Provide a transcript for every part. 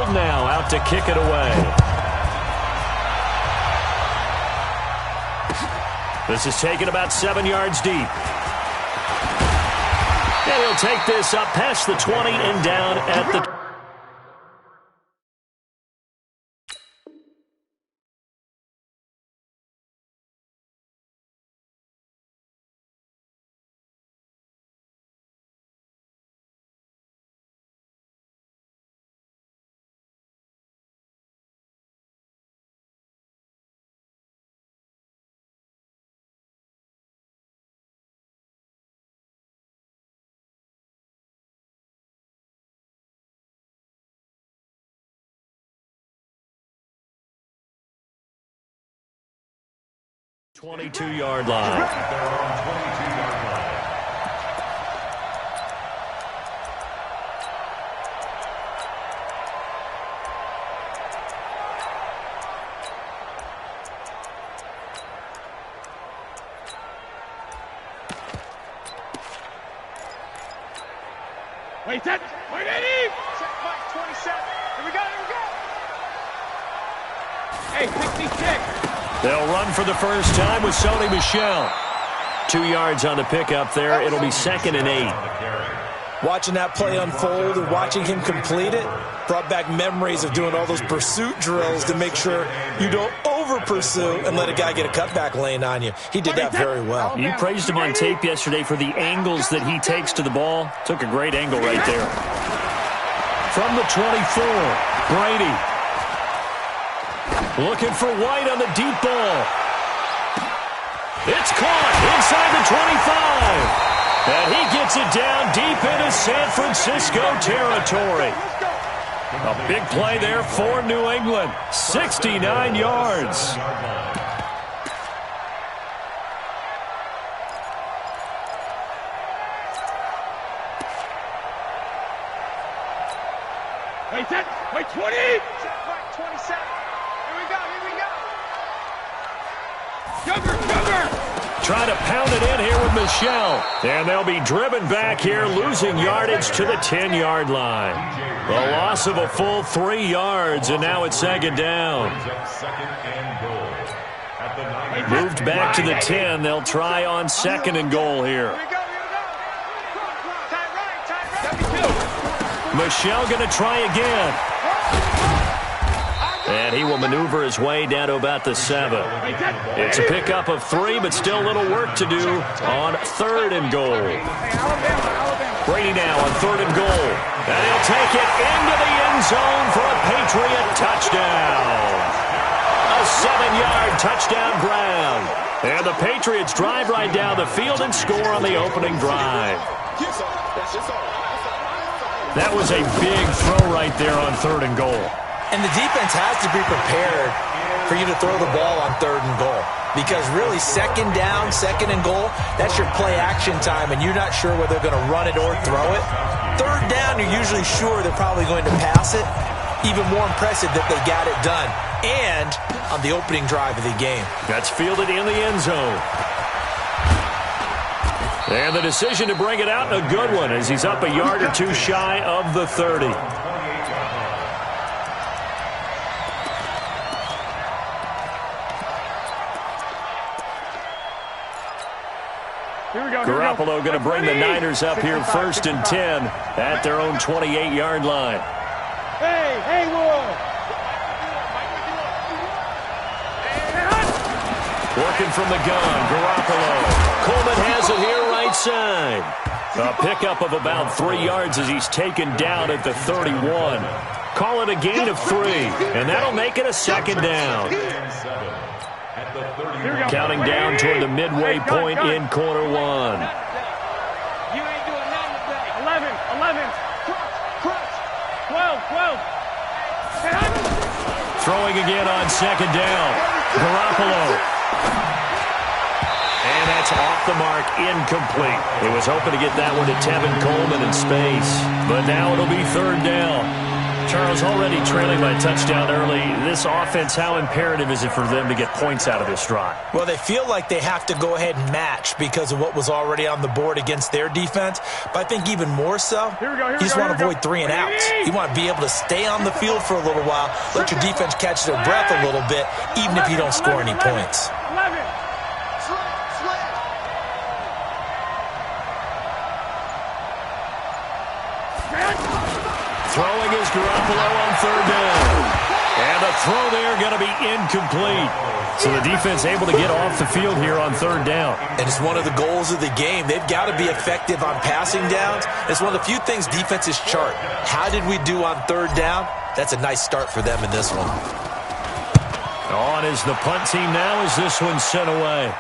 Graham now out to kick it away. This is taken about 7 yards deep. And he'll take this up past the 20 and down at the... ...22-yard line. Wait, set. Wait, Eddie. Set point 27. Here we go, here we go. Hey, 66. They'll run for the first time with Sony Michel. 2 yards on the pickup there. It'll be 2nd and 8. Watching that play unfold and watching him complete it brought back memories of doing all those pursuit drills to make sure you don't over-pursue and let a guy get a cutback lane on you. He did that very well. You praised him on tape yesterday for the angles that he takes to the ball. Took a great angle right there. From the 24, Brady. Looking for White on the deep ball. It's caught inside the 25. And he gets it down deep into San Francisco territory. A big play there for New England. 69 yards. Wait, set. Wait, 20. Set point 27. Trying to pound it in here with Michel. And they'll be driven back here, losing yardage to the 10-yard line. A loss of a full 3 yards, and now it's 2nd down. Moved back to the 10. They'll try on 2nd and goal here. Michel going to try again. And he will maneuver his way down to about the 7. It's a pickup of 3, but still a little work to do on 3rd and goal. Brady now on 3rd and goal. And he'll take it into the end zone for a Patriot touchdown. A 7-yard touchdown grab. And the Patriots drive right down the field and score on the opening drive. That was a big throw right there on 3rd and goal. And the defense has to be prepared for you to throw the ball on 3rd and goal. Because really, 2nd down, 2nd and goal, that's your play action time, and you're not sure whether they're going to run it or throw it. 3rd down, you're usually sure they're probably going to pass it. Even more impressive that they got it done. And on the opening drive of the game. That's fielded in the end zone. And the decision to bring it out, a good one, as he's up a yard or 2 shy of the 30. Garoppolo going to bring the Niners up here 1st and 10 at their own 28-yard line. Hey, Will. Working from the gun, Garoppolo. Coleman has it here right side. A pickup of about 3 yards as he's taken down at the 31. Call it a gain of 3, and that'll make it a 2nd down. Counting down toward the midway point in quarter 1. You ain't doing nothing today. 11. Crunch. 12. Throwing again on 2nd down. Garoppolo. And that's off the mark, incomplete. He was hoping to get that one to Tevin Coleman in space. But now it'll be 3rd down. Charles, already trailing by touchdown early. This offense, how imperative is it for them to get points out of this drive? Well, they feel like they have to go ahead and match because of what was already on the board against their defense. But I think even more so, you just want to avoid 3 and outs. You want to be able to stay on the field for a little while, let your defense catch their breath a little bit, even if you don't score any points. Throwing is Garoppolo on 3rd down. And a throw there going to be incomplete. So the defense able to get off the field here on 3rd down. And it's one of the goals of the game. They've got to be effective on passing downs. It's one of the few things defenses chart. How did we do on 3rd down? That's a nice start for them in this one. On is the punt team now as this one's sent away.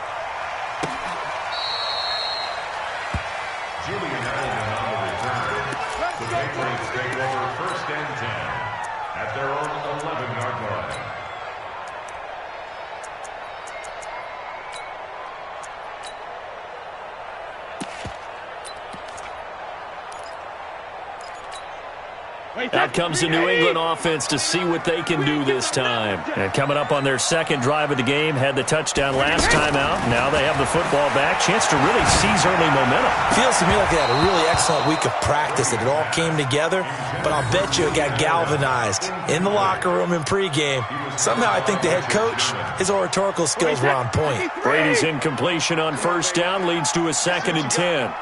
Out comes the New England offense to see what they can do this time. And coming up on their 2nd drive of the game, had the touchdown last time out. Now they have the football back. Chance to really seize early momentum. Feels to me like they had a really excellent week of practice, that it all came together. But I'll bet you it got galvanized in the locker room in pregame. Somehow I think the head coach, his oratorical skills were on point. Brady's incompletion on 1st down leads to a 2nd and 10.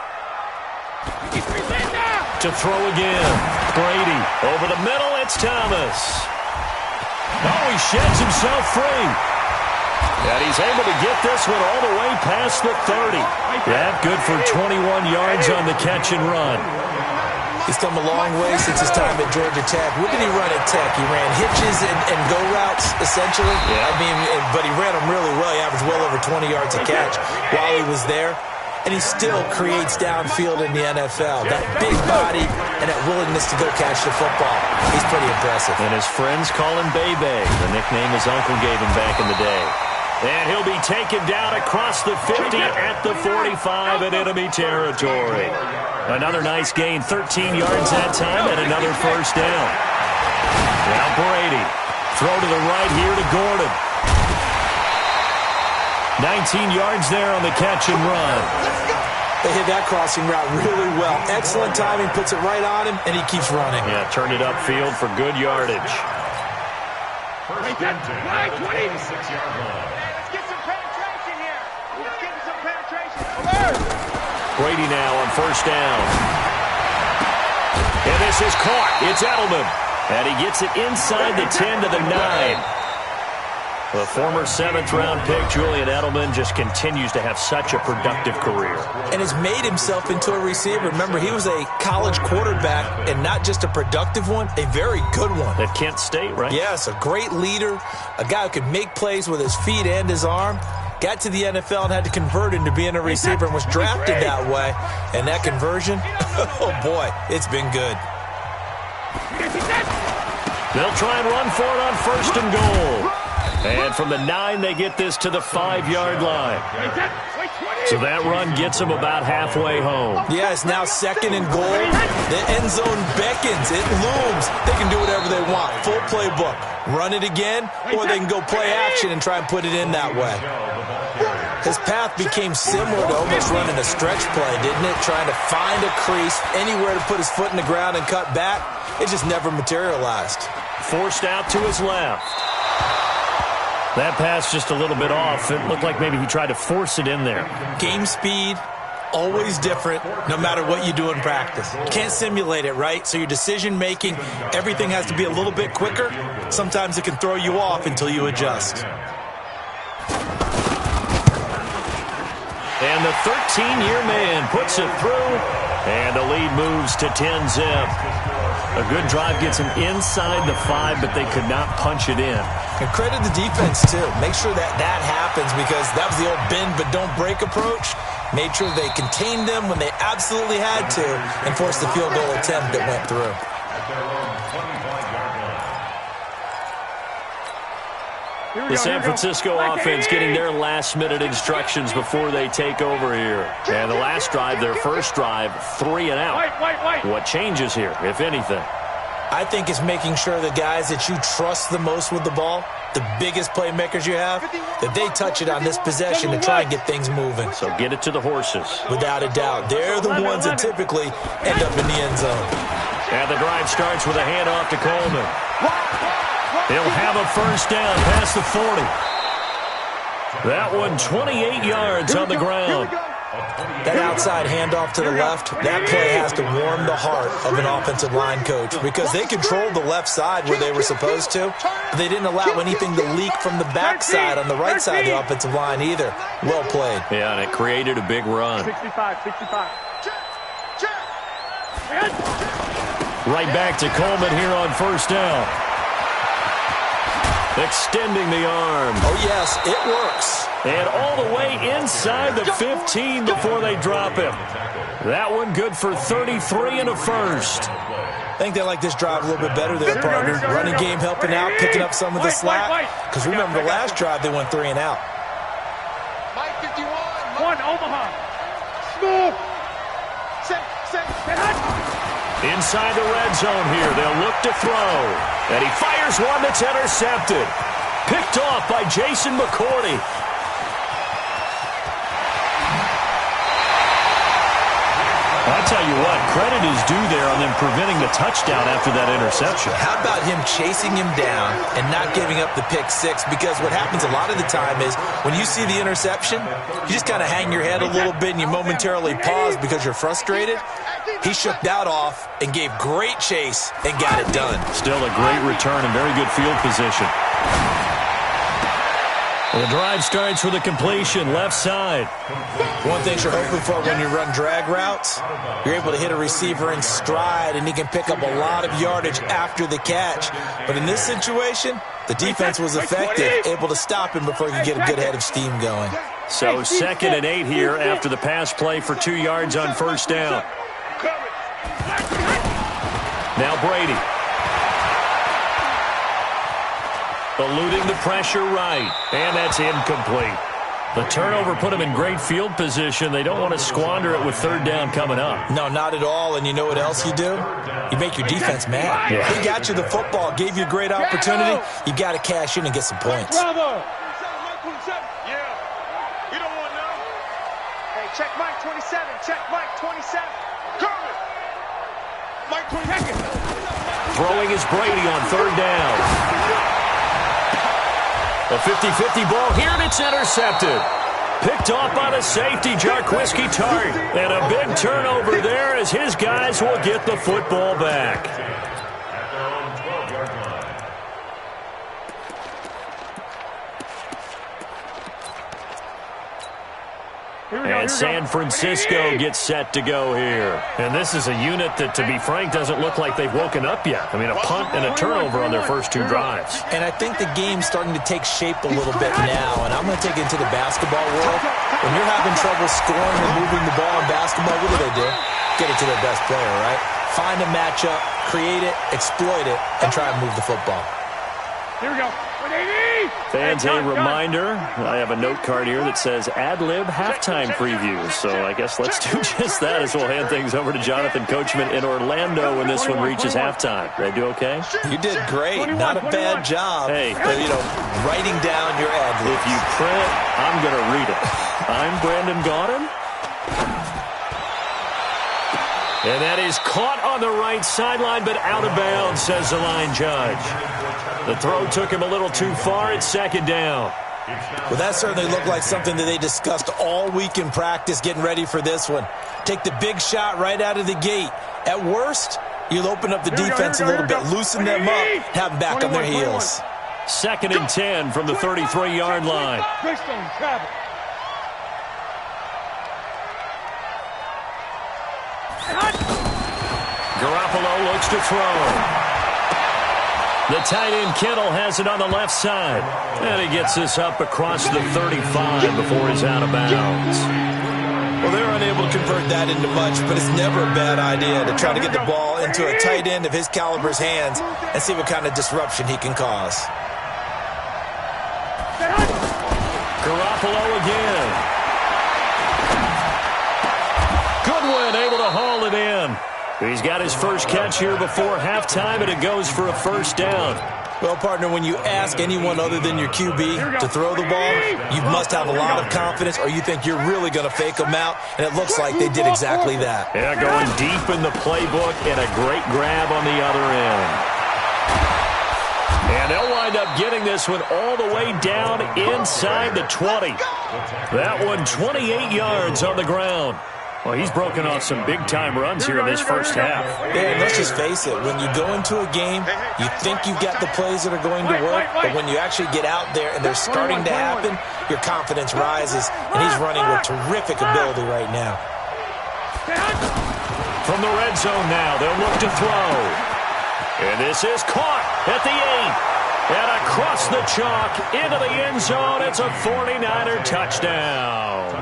To throw again. Brady over the middle. It's Thomas. Oh, he sheds himself free. And he's able to get this one all the way past the 30. That good for 21 yards on the catch and run. He's come a long way since his time at Georgia Tech. What did he run at Tech? He ran hitches and go routes, essentially. Yeah. I mean, but he ran them really well. He averaged well over 20 yards a catch while he was there. And he still creates downfield in the NFL. That big body and that willingness to go catch the football. He's pretty impressive. And his friends call him Bebe, the nickname his uncle gave him back in the day. And he'll be taken down across the 50 at the 45 in enemy territory. Another nice gain, 13 yards that time, and another 1st down. Now Brady. Throw to the right here to Gordon. 19 yards there on the catch and run. They hit that crossing route really well. Excellent timing, puts it right on him, and he keeps running. Yeah, turned it upfield for good yardage. Let's get some penetration here. Let's get some penetration. Brady now on 1st down. And this is caught. It's Edelman. And he gets it inside the 10 to the 9. The former 7th-round pick, Julian Edelman, just continues to have such a productive career. And has made himself into a receiver. Remember, he was a college quarterback, and not just a productive one, a very good one. At Kent State, right? Yes, a great leader, a guy who could make plays with his feet and his arm. Got to the NFL and had to convert into being a receiver and was drafted that way. And that conversion, oh boy, it's been good. They'll try and run for it on 1st and goal. And from the 9, they get this to the 5-yard line. So that run gets them about halfway home. Yeah, it's now 2nd and goal. The end zone beckons. It looms. They can do whatever they want. Full playbook. Run it again, or they can go play action and try and put it in that way. His path became similar to almost running a stretch play, didn't it? Trying to find a crease, anywhere to put his foot in the ground and cut back. It just never materialized. Forced out to his left. That pass just a little bit off. It looked like maybe he tried to force it in there. Game speed, always different, no matter what you do in practice. Can't simulate it, right? So your decision-making, everything has to be a little bit quicker. Sometimes it can throw you off until you adjust. And the 13-year man puts it through, and the lead moves to 10-zip. A good drive gets him inside the 5, but they could not punch it in. And credit the defense, too. Make sure that happens, because that was the old bend but don't break approach. Made sure they contained them when they absolutely had to and forced the field goal attempt that went through. The San Francisco offense getting their last-minute instructions before they take over here. And the last drive, their first drive, 3 and out. What changes here, if anything? I think it's making sure the guys that you trust the most with the ball, the biggest playmakers you have, that they touch it on this possession to try and get things moving. So get it to the horses. Without a doubt. They're the ones that typically end up in the end zone. And the drive starts with a handoff to Coleman. He'll have a first down past the 40. That one 28 yards on the ground. That outside handoff to the left, that play has to warm the heart of an offensive line coach because they controlled the left side where they were supposed to, but they didn't allow anything to leak from the backside on the right side of the offensive line either. Well played. Yeah, and it created a big run. 65. Right back to Coleman here on first down. Extending the arm. Oh, yes, it works. And all the way inside the 15 before they drop him. That one good for 33 and a first. I think they like this drive a little bit better there, partner. Running game helping out, picking up some of the slack. Because remember, the last drive they went 3 and out. Mike 51. One, Omaha. Smooth. Inside the red zone here. They'll look to throw. And he fires one that's intercepted. Picked off by Jason McCourty. I tell you what, credit is due there on them preventing the touchdown after that interception. How about him chasing him down and not giving up the pick six? Because what happens a lot of the time is when you see the interception, you just kind of hang your head a little bit and you momentarily pause because you're frustrated. He shook that off and gave great chase and got it done. Still a great return and very good field position. The drive starts with a completion, left side. One thing you're hoping for when you run drag routes, you're able to hit a receiver in stride, and he can pick up a lot of yardage after the catch. But in this situation, the defense was effective, able to stop him before he could get a good head of steam going. So 2nd and 8 here after the pass play for 2 yards on first down. Now Brady. Eluding the pressure right, and that's incomplete. The turnover put him in great field position. They don't want to squander it with 3rd down coming up. No, not at all, and you know what else you do? You make your defense mad. Yeah. He got you the football, gave you a great opportunity. You got to cash in and get some points. Bravo. Yeah. You don't want no. Hey, check Mike 27. Check Mike 27. Cover. Mike 27. Throwing is Brady on 3rd down. A 50-50 ball here, and it's intercepted. Picked off by the safety, Jarquiski Tart. And a big turnover there as his guys will get the football back. And San Francisco gets set to go here. And this is a unit that, to be frank, doesn't look like they've woken up yet. I mean, a punt and a turnover on their first 2 drives. And I think the game's starting to take shape a little bit now. And I'm going to take it into the basketball world. When you're having trouble scoring or moving the ball in basketball, what do? Get it to their best player, right? Find a matchup, create it, exploit it, and try and move the football. Here we go. 180. Fans, a reminder, I have a note card here that says ad-lib halftime preview. So I guess let's do just that as we'll hand things over to Jonathan Coachman in Orlando when this one reaches halftime. Did I do okay? You did great. Not a bad job. Hey. Writing down your ad-libs. If you print, I'm going to read it. I'm Brandon Gaudin. And that is caught on the right sideline, but out of bounds, says the line judge. The throw took him a little too far. It's 2nd down. Well, that certainly looked like something that they discussed all week in practice getting ready for this one. Take the big shot right out of the gate. At worst, you'll open up the defense a little bit, loosen them up, have them back on their heels. 2nd and 10 from the 33-yard line. Garoppolo looks to throw. The tight end Kittle has it on the left side. And he gets this up across the 35 before he's out of bounds. Well, they're unable to convert that into much, but it's never a bad idea to try to get the ball into a tight end of his caliber's hands and see what kind of disruption he can cause. Garoppolo again. Goodwin able to haul it in. He's got his first catch here before halftime, and it goes for a first down. Well, partner, when you ask anyone other than your QB to throw the ball, you must have a lot of confidence, or you think you're really going to fake them out, and it looks like they did exactly that. Yeah, going deep in the playbook, and a great grab on the other end. And they'll wind up getting this one all the way down inside the 20. That one 28 yards on the ground. Well, he's broken off some big-time runs here in this first half. Yeah, and let's just face it. When you go into a game, you think you've got the plays that are going to work, but when you actually get out there and they're starting to happen, your confidence rises, and he's running with terrific ability right now. From the red zone now, they'll look to throw. And this is caught at the 8. And across the chalk into the end zone, it's a 49er touchdown.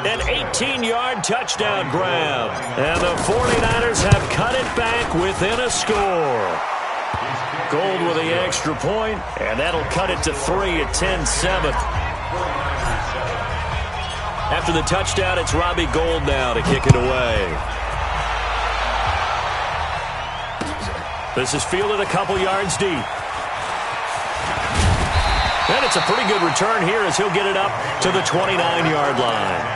An 18-yard touchdown grab. And the 49ers have cut it back within a score. Gold with the extra point, and that'll cut it to 3 at 10-7. After the touchdown, it's Robbie Gould now to kick it away. This is fielded a couple yards deep. And it's a pretty good return here as he'll get it up to the 29-yard line.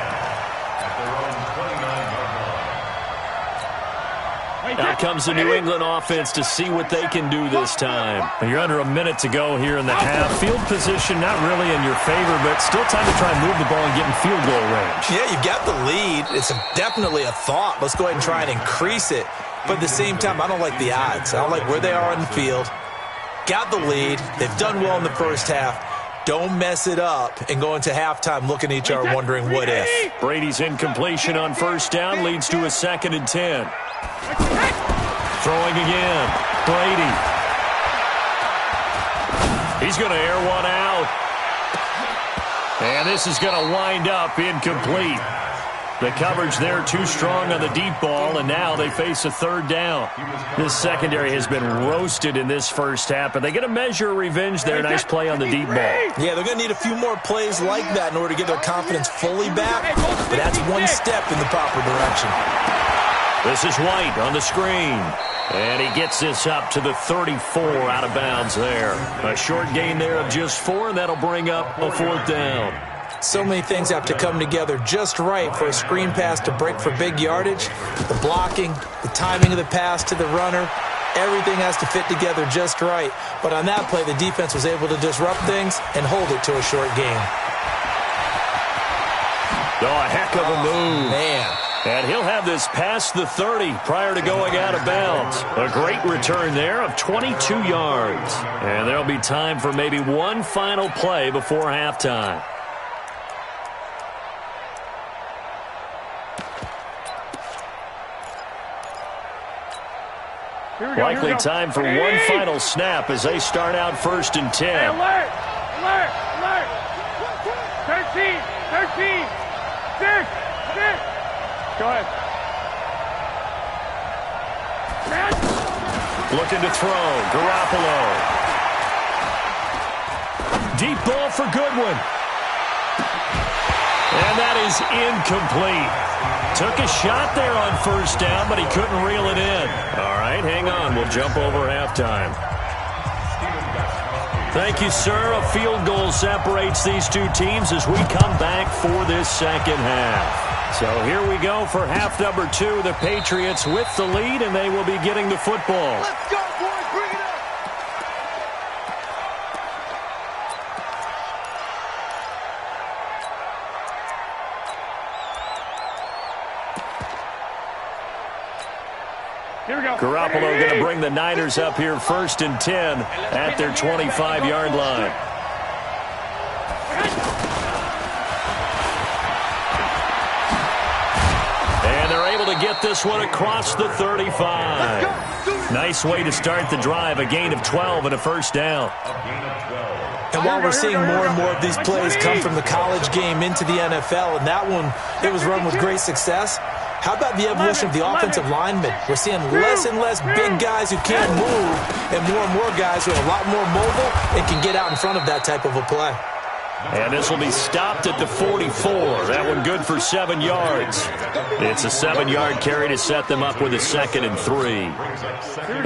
Out comes the New England offense to see what they can do this time. You're under a minute to go here in the half. Field position not really in your favor, but still time to try and move the ball and get in field goal range. Yeah, you got the lead. It's definitely a thought. Let's go ahead and try and increase it. But at the same time, I don't like the odds. I don't like where they are on the field. Got the lead. They've done well in the first half. Don't mess it up and go into halftime looking at each other wondering what if. Brady's incompletion on first down leads to a 2nd and 10. Throwing again. Brady. He's going to air one out. And this is going to wind up incomplete. The coverage there too strong on the deep ball, and now they face a 3rd down. This secondary has been roasted in this first half, but they get a measure of revenge there. Nice play on the deep ball. Yeah, they're going to need a few more plays like that in order to get their confidence fully back, but that's one step in the proper direction. This is White on the screen, and he gets this up to the 34 out of bounds there. A short gain there of just 4, and that'll bring up a 4th down. So many things have to come together just right for a screen pass to break for big yardage. The blocking, the timing of the pass to the runner, everything has to fit together just right. But on that play, the defense was able to disrupt things and hold it to a short gain. Oh, a heck of a move. Man. And he'll have this past the 30 prior to going out of bounds. A great return there of 22 yards. And there'll be time for maybe one final play before halftime. Likely time for one final snap as they start out 1st and 10. Hey, alert! Alert! Alert! 13! 13! 6! 6! Go ahead. Looking to throw. Garoppolo. Deep ball for Goodwin. And that is incomplete. Took a shot there on first down, but he couldn't reel it in. All right, hang on. We'll jump over halftime. Thank you, sir. A field goal separates these two teams as we come back for this second half. So here we go for half number 2. The Patriots with the lead, and they will be getting the football. Let's go, boys. Bring it up. Here we go. Garoppolo going to bring the Niners up here 1st and 10 at their 25-yard line. And they're able to get this one across the 35. Nice way to start the drive. A gain of 12 and a first down. And while we're seeing more and more of these plays come from the college game into the NFL, and that one, it was run with great success, how about the evolution of the offensive linemen? We're seeing less and less big guys who can't move and more guys who are a lot more mobile and can get out in front of that type of a play. And this will be stopped at the 44. That one good for 7 yards. It's a 7-yard carry to set them up with a 2nd and 3.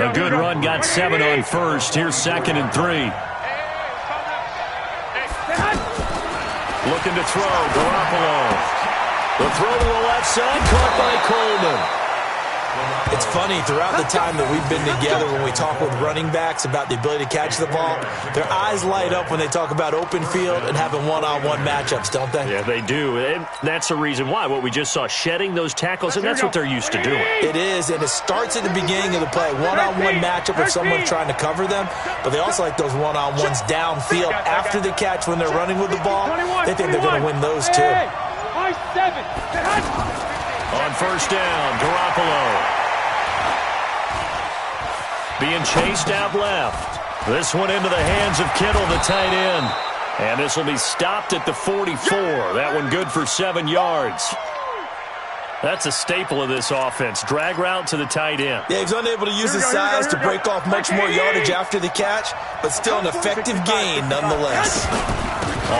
A good run got 7 on first. Here's 2nd and 3. Looking to throw, Garoppolo. The throw to the left side, caught by Coleman. It's funny, throughout the time that we've been together, when we talk with running backs about the ability to catch the ball, their eyes light up when they talk about open field and having one-on-one matchups, don't they? Yeah, they do. And that's the reason why. What we just saw, shedding those tackles, and that's what they're used to doing. It is, and it starts at the beginning of the play. One-on-one matchup with someone trying to cover them, but they also like those one-on-ones downfield after the catch when they're running with the ball. They think they're going to win those, too. On first down, Garoppolo. Being chased out left. This one into the hands of Kittle, the tight end. And this will be stopped at the 44. That one good for 7 yards. That's a staple of this offense. Drag route to the tight end. Yeah, he's unable to use his size to break off much more yardage after the catch, but still an effective gain nonetheless.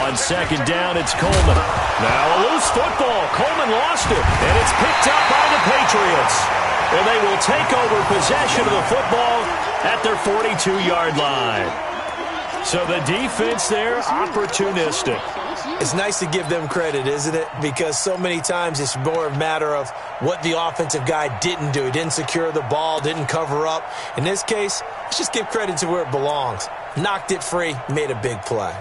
On second down, it's Coleman. Now a loose football. Coleman lost it, and it's picked up by the Patriots. And they will take over possession of the football at their 42-yard line. So the defense there, opportunistic. It's nice to give them credit, isn't it? Because so many times it's more a matter of what the offensive guy didn't do. He didn't secure the ball, didn't cover up. In this case, let's just give credit to where it belongs. Knocked it free, made a big play.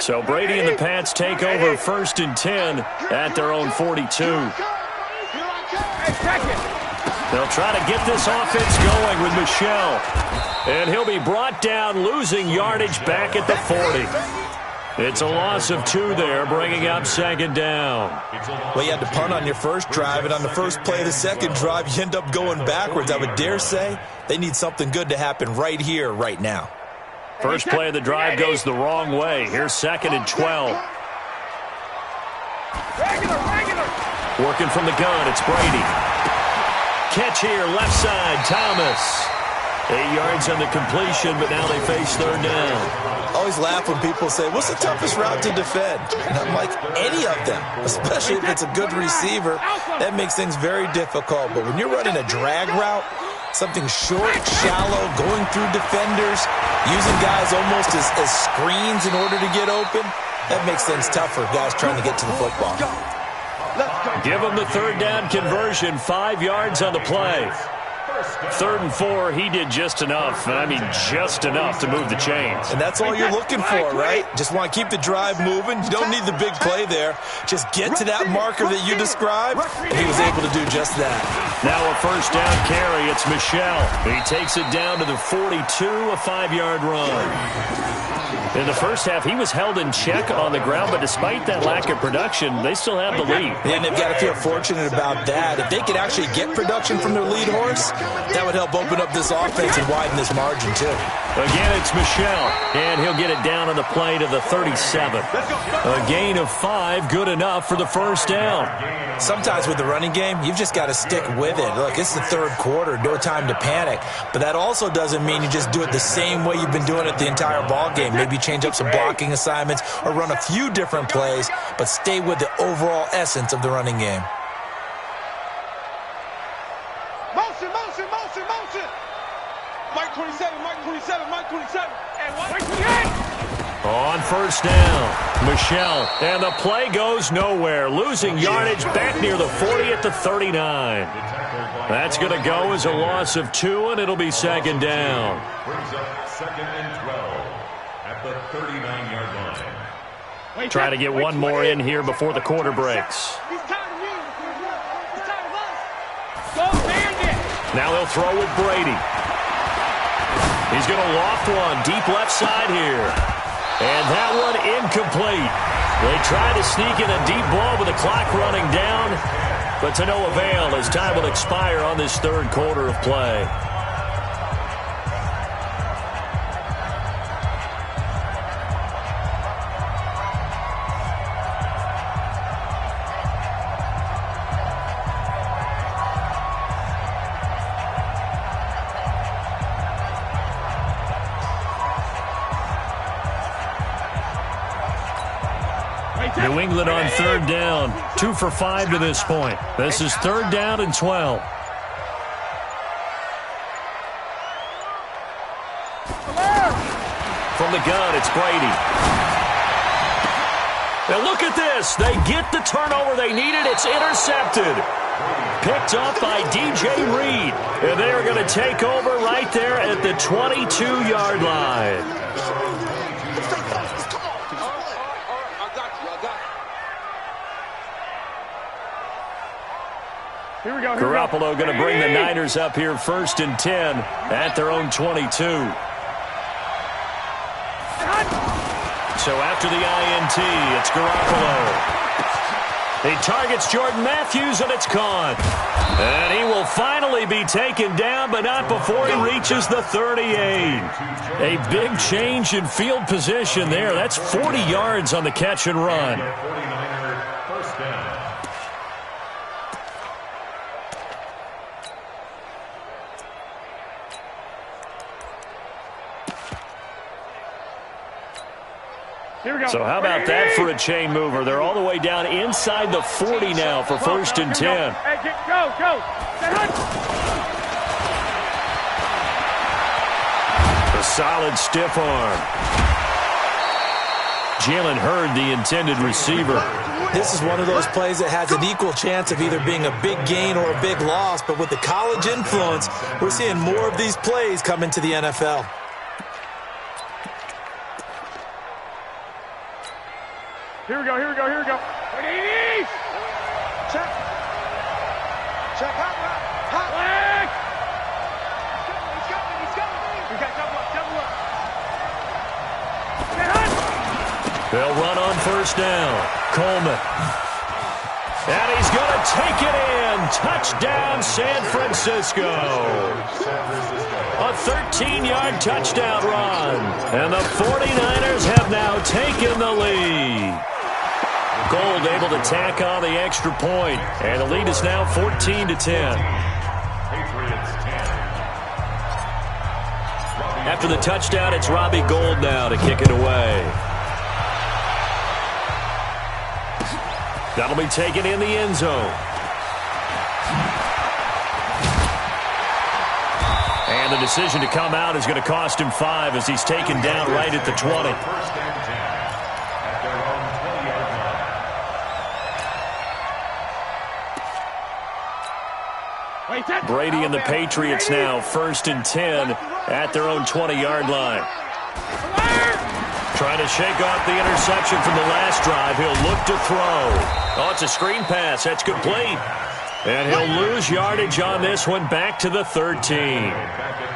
So Brady and the Pats take over 1st and 10 at their own 42. They'll try to get this offense going with Michel. And he'll be brought down, losing yardage back at the 40. It's a loss of 2 there, bringing up 2nd down. Well, you had to punt on your first drive, and on the first play of the second drive, you end up going backwards. I would dare say they need something good to happen right here, right now. First play of the drive goes the wrong way. Here's 2nd and 12. Working from the gun, it's Brady. Catch here, left side, Thomas. 8 yards on the completion, but now they face 3rd down. I always laugh when people say, what's the toughest route to defend? And I'm like, any of them, especially if it's a good receiver. That makes things very difficult. But when you're running a drag route, something short, shallow, going through defenders, using guys almost as screens in order to get open, that makes things tough for guys trying to get to the football. Give them the 3rd down conversion, 5 yards on the play. 3rd and 4, he did just enough. I mean, just enough to move the chains. And that's all you're looking for, right? Just want to keep the drive moving. You don't need the big play there. Just get to that marker that you described, and he was able to do just that. Now a 1st down carry. It's Michel. He takes it down to the 42, a 5-yard run. In the first half, he was held in check on the ground, but despite that lack of production, they still have the lead. And they've got to feel fortunate about that. If they could actually get production from their lead horse, that would help open up this offense and widen this margin, too. Again, it's Michel, and he'll get it down on the play to the 37. A gain of 5, good enough for the 1st down. Sometimes with the running game, you've just got to stick with it. Look, it's the 3rd quarter, no time to panic. But that also doesn't mean you just do it the same way you've been doing it the entire ball game. Maybe change up some blocking assignments or run a few different plays, but stay with the overall essence of the running game. Motion, motion, motion, motion. Mike 27, Mike 27, Mike 27. And Mike 28. On 1st down, Michel, and the play goes nowhere, losing yardage back near the 40 at the 39. That's going to go as a loss of 2, and it'll be 2nd down. Brings up 2nd and 12 at the 39-yard line. Try to get one more in here before the quarter breaks. He's tired of you. He's tired of us. Go, Bandit. Now they'll throw with Brady. He's going to loft one deep left side here. And that one incomplete. They try to sneak in a deep ball with the clock running down, but to no avail as time will expire on this 3rd quarter of play. New England on third down. 2 for 5 to this point. This is third down and 12. From the gun, it's Brady. And look at this. They get the turnover they needed. It's intercepted. Picked up by DJ Reed. And they are going to take over right there at the 22-yard line. Here we go. Garoppolo going to bring the Niners up here 1st and 10 at their own 22. So after the INT, it's Garoppolo. He targets Jordan Matthews, and it's caught. And he will finally be taken down, but not before he reaches the 38. A big change in field position there. That's 40 yards on the catch and run. 49er, first down. Here we go. So how about that for a chain mover? They're all the way down inside the 40 now for 1st and 10. Hey, go. A solid stiff arm. Jalen Hurd, the intended receiver. This is one of those plays that has an equal chance of either being a big gain or a big loss, but with the college influence, we're seeing more of these plays come into the NFL. Here we go. Check. Hot. Leg. He's coming. We got double up. They'll run on 1st down. Coleman. And he's going to take it in. Touchdown, San Francisco. A 13-yard touchdown run. And the 49ers have now taken the lead. Gold able to tack on the extra point, and the lead is now 14-10. After the touchdown, it's Robbie Gould now to kick it away. That'll be taken in the end zone. And the decision to come out is going to cost him 5 as he's taken down right at the 20. Brady and the Patriots now 1st and 10 at their own 20-yard line. Trying to shake off the interception from the last drive. He'll look to throw. Oh, it's a screen pass. That's complete. And he'll lose yardage on this one back to the 13.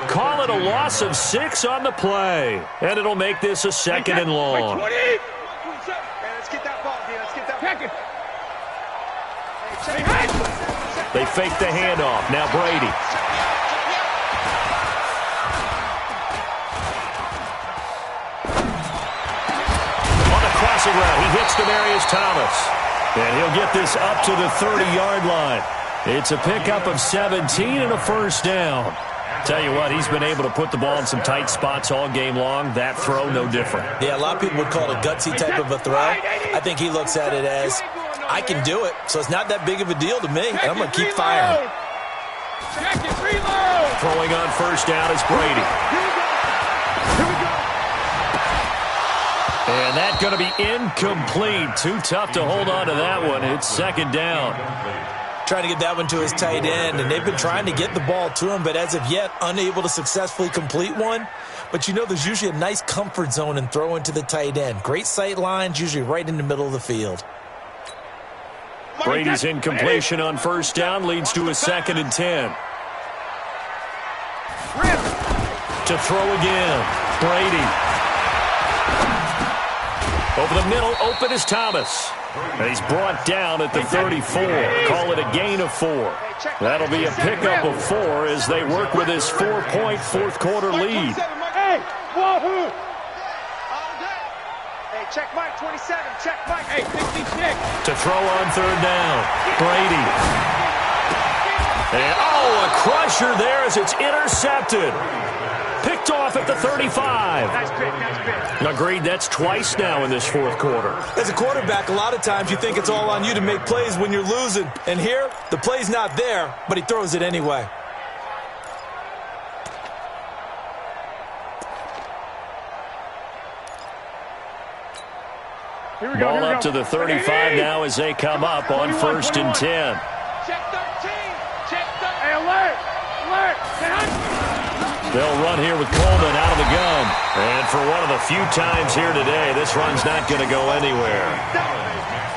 Call it a loss of 6 on the play. And it'll make this a 2nd and long. Let's get that ball, dude. Let's get that ball. They fake the handoff. Now Brady. On a crossing route, he hits Demaryius Thomas. And he'll get this up to the 30-yard line. It's a pickup of 17 and a 1st down. Tell you what, he's been able to put the ball in some tight spots all game long. That throw, no different. Yeah, a lot of people would call it a gutsy type of a throw. I think he looks at it as, I can do it, so it's not that big of a deal to me, and I'm going to keep firing. Throwing on 1st down is Brady. And that's going to be incomplete. Too tough to hold on to that one. It's 2nd down. Trying to get that one to his tight end, and they've been trying to get the ball to him, but as of yet, unable to successfully complete one. But you know there's usually a nice comfort zone in throwing to the tight end. Great sight lines, usually right in the middle of the field. Brady's incompletion on 1st down leads to a 2nd and 10. To throw again. Brady. Over the middle, open is Thomas. And he's brought down at the 34. Call it a gain of 4. That'll be a pickup of 4 as they work with his 4-point 4th-quarter lead. Hey, wahoo! Hey, check Mike 27. Check Mike. Hey, 66. To throw on 3rd down. Brady. And, oh, a crusher there as it's intercepted. Picked off at the 35. Nice pick, nice pick. Agreed, that's twice now in this fourth quarter. As a quarterback, a lot of times you think it's all on you to make plays when you're losing. And here, the play's not there, but he throws it anyway. Ball up to the 35 now as they come up on 1st and 10. Check 13. Check 13. Hey, alert. Alert. They'll run here with Coleman out of the gun. And for one of the few times here today, this run's not going to go anywhere.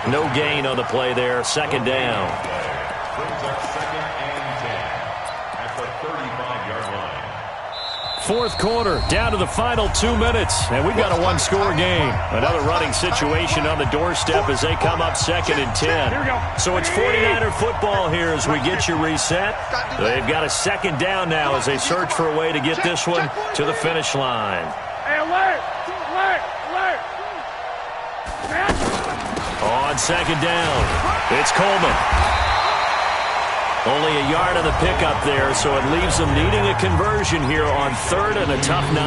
No gain on the play there. 2nd down. Brings up 2nd and 10 at the 35-yard line. Fourth quarter, down to the final 2 minutes, and we've got a one-score game. Another running situation on the doorstep as they come up 2nd and 10. So it's 49er football here as we get you reset. They've got a 2nd down now as they search for a way to get this one to the finish line. Hey, alert. Alert. Alert. On 2nd down, it's Coleman. Only a yard on the pickup there, so it leaves them needing a conversion here on 3rd and a tough 9.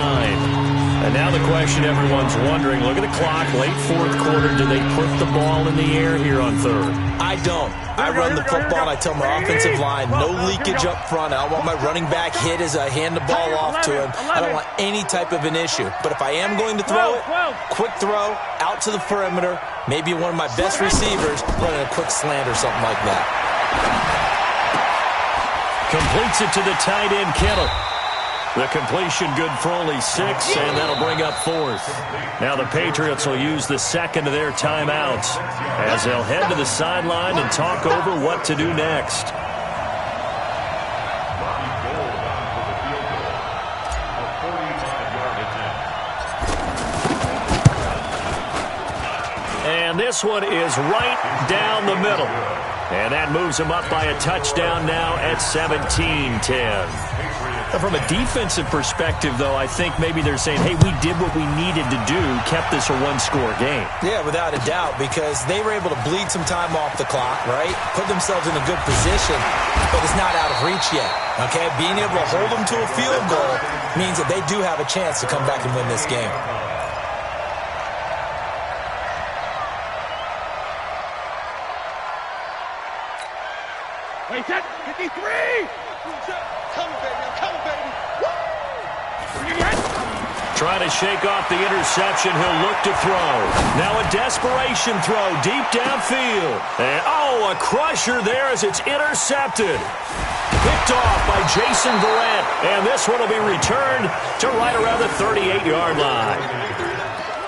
And now the question everyone's wondering, look at the clock, late fourth quarter, do they put the ball in the air here on 3rd? I don't. I run the football, and I tell my offensive line, no leakage up front. I don't want my running back hit as I hand the ball off to him. I don't want any type of an issue. But if I am going to throw it, quick throw, out to the perimeter, maybe one of my best receivers running a quick slant or something like that. Completes it to the tight end, Kittle. The completion good for only 6, and that'll bring up 4th. Now the Patriots will use the 2nd of their timeouts as they'll head to the sideline and talk over what to do next. And this one is right down the middle. And that moves them up by a touchdown now at 17-10. From a defensive perspective, though, I think maybe they're saying, hey, we did what we needed to do, kept this a one-score game. Yeah, without a doubt, because they were able to bleed some time off the clock, right? Put themselves in a good position, but it's not out of reach yet, okay? Being able to hold them to a field goal means that they do have a chance to come back and win this game. Wait, that 53! Come, baby, come, baby. Trying to shake off the interception. He'll look to throw. Now a desperation throw deep downfield. And, a crusher there as it's intercepted. Picked off by Jason Verrett. And this one will be returned to right around the 38-yard line.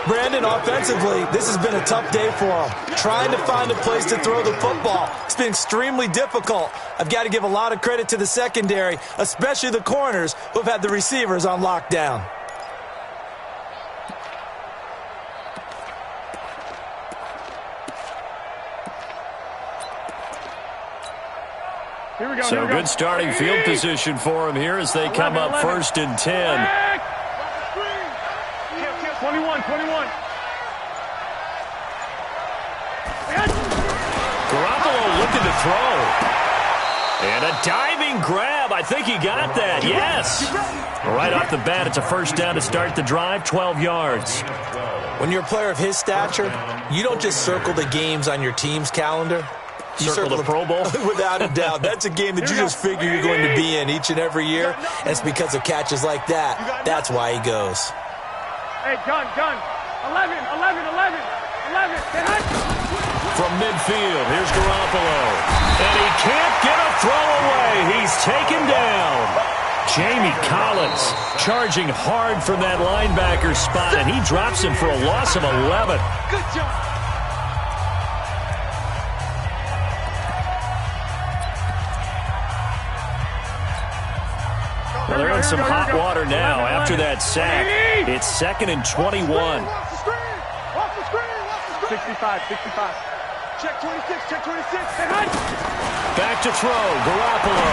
Brandon, offensively, this has been a tough day for them. Trying to find a place to throw the football. It's been extremely difficult. I've got to give a lot of credit to the secondary, especially the corners who have had the receivers on lockdown. Here we go. So good starting field position for them here as they come up 1st and 10. 21. Garoppolo looking to throw. And a diving grab. I think he got that. Yes. Right off the bat, it's a 1st down to start the drive, 12 yards. When you're a player of his stature, you don't just circle the games on your team's calendar. You circle the Pro Bowl? Without a doubt. That's a game that you just figure you're going to be in each and every year. And it's because of catches like that. That's why he goes. Hey, gun. 11. From midfield, here's Garoppolo. And he can't get a throw away. He's taken down. Jamie Collins charging hard from that linebacker spot, and he drops him for a loss of 11. Good job. Well, they're in some hot water now after that sack. It's 2nd and 21. Off the screen. 65. Check 26. Back to throw, Garoppolo.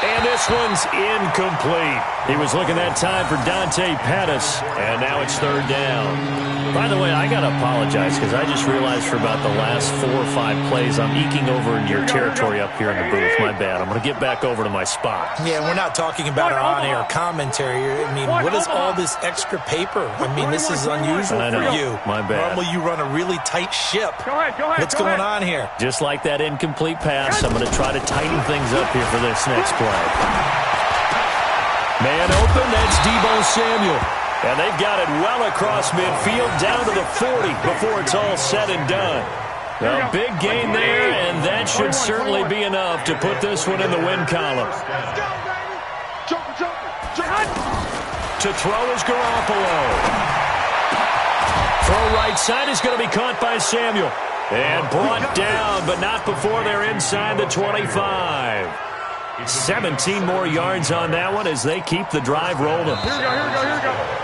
And this one's incomplete. He was looking that time for Dante Pettis, and now it's third down. By the way, I got to apologize because I just realized for about the last 4 or 5 plays, I'm eking over in your territory up here in the booth. My bad. I'm going to get back over to my spot. Yeah, we're not talking about our on-air commentary. I mean, what is all this extra paper? I mean, this is unusual for you. My bad. Normally you run a really tight ship. Go ahead. What's going on here? Just like that incomplete pass, I'm going to try to tighten things up here for this next play. Man open, that's Deebo Samuel. And they've got it well across midfield, down to the 40 before it's all said and done. A big gain there, and that should certainly be enough to put this one in the win column. To throw is Garoppolo. Throw right side is going to be caught by Samuel. And brought down, but not before they're inside the 25. 17 more yards on that one as they keep the drive rolling. Here we go.